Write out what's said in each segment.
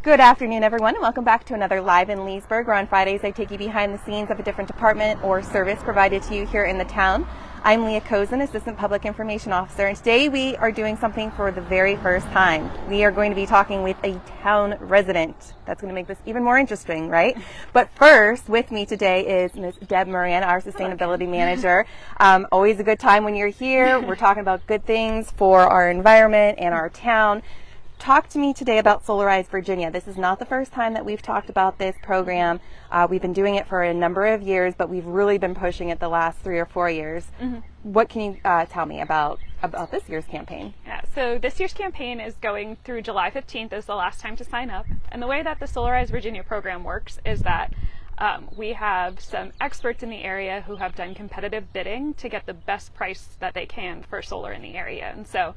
Good afternoon, everyone, and welcome back to another Live in Leesburg, where on Fridays I take you behind the scenes of a different department or service provided to you here in the town. I'm Leah Cozen, Assistant Public Information Officer, and today we are doing something for the very first time. We are going to be talking with a town resident. That's going to make this even more interesting, right? But first, with me today is Ms. Deb Moran, our Sustainability Manager. Always a good time when you're here. We're talking about good things for our environment and our town. Talk to me today about Solarize Virginia. This is not the first time that we've talked about this program. We've been doing it for a number of years, but we've really been pushing it the last 3 or 4 years. What can you tell me about this year's campaign? Yeah, so this year's campaign is going through July 15th is the last time to sign up. And the way that the Solarize Virginia program works is that we have some experts in the area who have done competitive bidding to get the best price that they can for solar in the area. And so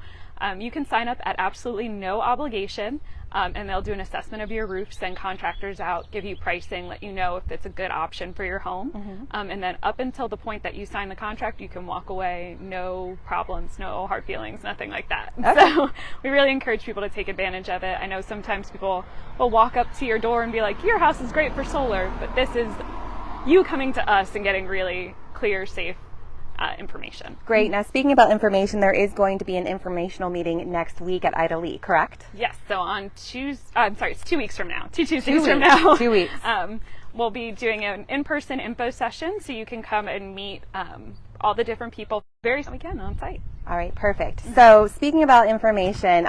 you can sign up at absolutely no obligation, and they'll do an assessment of your roof, send contractors out, give you pricing, let you know if it's a good option for your home. And then up until the point that you sign the contract, you can walk away, no problems, no hard feelings, nothing like that. Okay. So we really encourage people to take advantage of it. I know sometimes people will walk up to your door and be like, your house is great for solar, but this is you coming to us and getting really clear, safe information. Great. Now, speaking about information, there is going to be an informational meeting next week at Ida Lee, correct? Yes. So on Tuesday, it's 2 weeks from now. Two Tuesdays from now. 2 weeks. We'll be doing an in-person info session, so you can come and meet all the different people very soon weekend on site. All right, perfect. So speaking about information,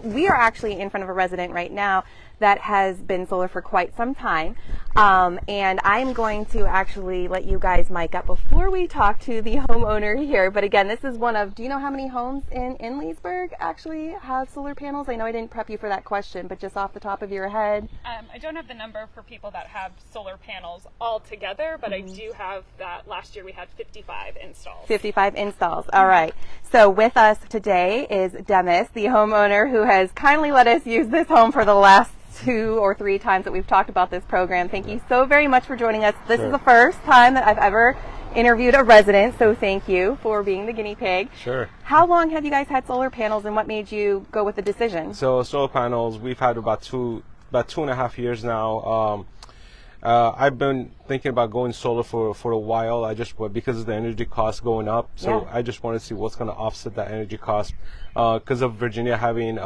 we are actually in front of a resident right now that has been solar for quite some time. And I'm going to actually let you guys mic up before we talk to the homeowner here. But again, this is one of, do you know how many homes in Leesburg actually have solar panels? I know I didn't prep you for that question, but just off the top of your head. I don't have the number for people that have solar panels all together, but I do have that last year we had 55 installs. 55 installs, all right. So with us today is Demis, the homeowner who has kindly let us use this home for the last 2 or 3 times that we've talked about this program. Thank you so very much for joining us. This is the first time that I've ever interviewed a resident, so thank you for being the guinea pig. Sure. How long have you guys had solar panels, and what made you go with the decision? So solar panels, we've had about 2.5 years now. I've been thinking about going solar for a while. Because of the energy costs going up, so I just want to see what's going to offset that energy cost. Because of Virginia having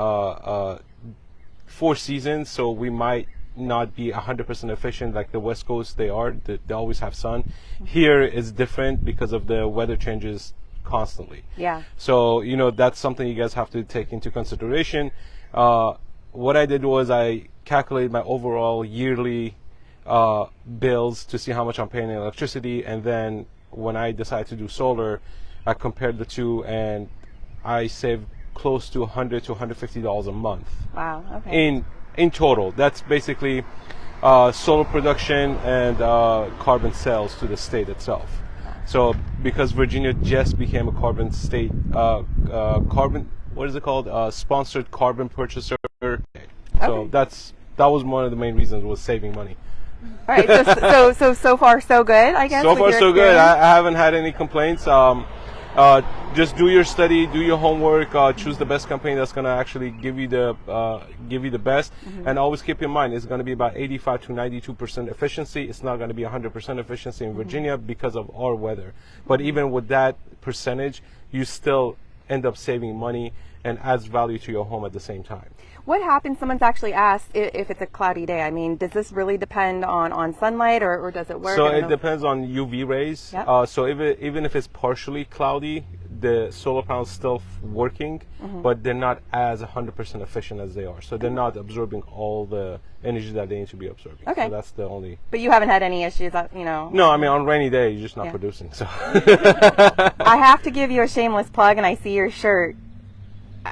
4 seasons, so we might not be 100% efficient like the West Coast. They always have sun. Here is different because of the weather changes constantly. Yeah. So that's something you guys have to take into consideration. What I did was I calculated my overall yearly bills to see how much I'm paying in electricity, and then when I decided to do solar, I compared the two, and I saved close to $100 to $150 a month. Wow. Okay. In total, that's basically solar production and carbon sales to the state itself. So because Virginia just became a carbon state, sponsored carbon purchaser. So that was one of the main reasons, was saving money. All right. So far so good, I guess. So far so good. I haven't had any complaints. Just do your study, do your homework, choose the best company that's going to actually give you the best, and always keep in mind it's going to be about 85 to 92% efficiency. It's not going to be 100% efficiency in Virginia because of our weather. But even with that percentage, you still end up saving money and adds value to your home at the same time. What happens? Someone's actually asked if it's a cloudy day. I mean, does this really depend on sunlight, or does it work? So it depends on UV rays. Yep. So even if it's partially cloudy, the solar panels still working, but they're not as 100% efficient as they are. So they're not absorbing all the energy that they need to be absorbing. Okay. So that's the only. But you haven't had any issues, No, I mean on rainy day you're just not producing. So. I have to give you a shameless plug, and I see your shirt.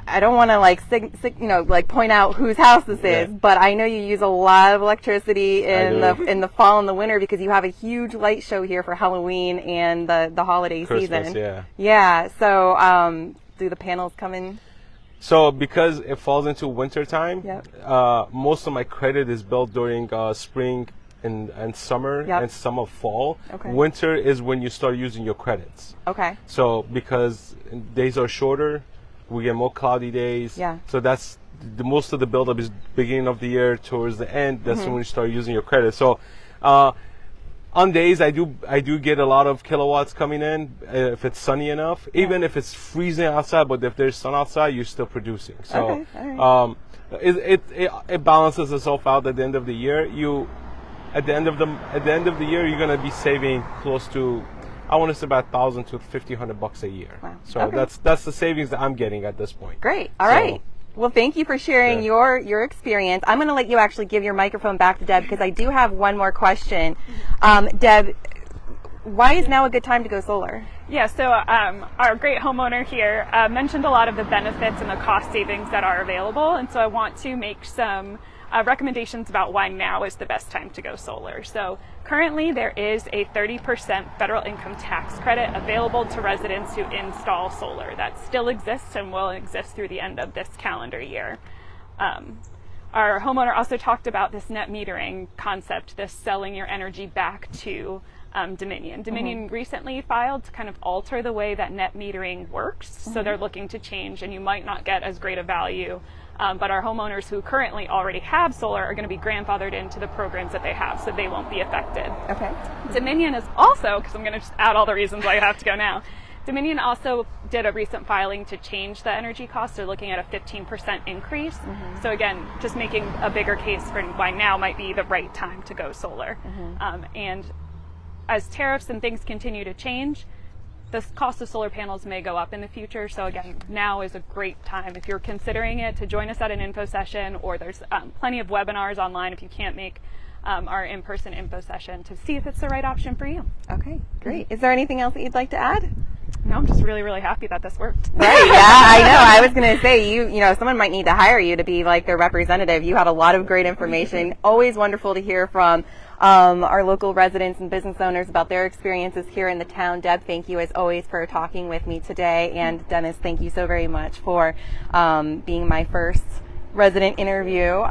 I don't want to point out whose house this is, but I know you use a lot of electricity in the fall and the winter because you have a huge light show here for Halloween and the holiday Christmas, season. Yeah. So do the panels come in? So because it falls into winter time, most of my credit is built during spring and summer and some of fall. Okay. Winter is when you start using your credits. Okay. So because days are shorter, we get more cloudy days. Yeah. So that's the most of the buildup is beginning of the year towards the end. That's when you start using your credit. So on days I do get a lot of kilowatts coming in if it's sunny enough. Even if it's freezing outside, but if there's sun outside, you're still producing. So it balances itself out at the end of the year. At the end of the year, you're gonna be saving close to, I want to say, about $1,000 to $1,500 a year. Wow. So that's the savings that I'm getting at this point. Great. All right. Well, thank you for sharing your experience. I'm going to let you actually give your microphone back to Deb because I do have one more question. Deb, why is now a good time to go solar? Yeah, so our great homeowner here mentioned a lot of the benefits and the cost savings that are available, and so I want to make some recommendations about why now is the best time to go solar. So currently there is a 30% federal income tax credit available to residents who install solar. That still exists and will exist through the end of this calendar year. Our homeowner also talked about this net metering concept, this selling your energy back to Dominion. Dominion recently filed to kind of alter the way that net metering works, so they're looking to change, and you might not get as great a value. But our homeowners who currently already have solar are going to be grandfathered into the programs that they have, so they won't be affected. Okay. Dominion is also, because I'm going to just add all the reasons why you have to go now, Dominion also did a recent filing to change the energy cost. They're looking at a 15% increase. So again, just making a bigger case for why now might be the right time to go solar. And as tariffs and things continue to change, the cost of solar panels may go up in the future. So again, now is a great time if you're considering it to join us at an info session, or there's plenty of webinars online if you can't make our in-person info session, to see if it's the right option for you. Okay, great. Is there anything else that you'd like to add? No, I'm just really, really happy that this worked. Right, yeah, I know. I was going to say, you know, someone might need to hire you to be like their representative. You had a lot of great information. Always wonderful to hear from our local residents and business owners about their experiences here in the town. Deb, thank you as always for talking with me today. And Dennis, thank you so very much for being my first resident interview.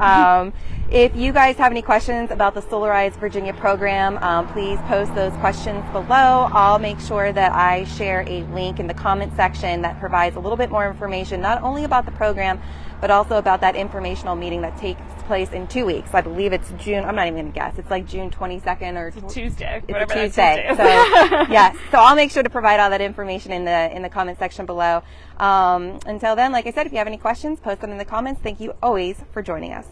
If you guys have any questions about the Solarize Virginia program, please post those questions below. I'll make sure that I share a link in the comment section that provides a little bit more information, not only about the program, but also about that informational meeting that takes place in 2 weeks. I believe it's June, I'm not even going to guess, it's like June 22nd or it's a Tuesday. It's a Tuesday. So yeah, so I'll make sure to provide all that information in the comment section below. Until then, like I said, if you have any questions, post them in the comments. Thank you always for joining us.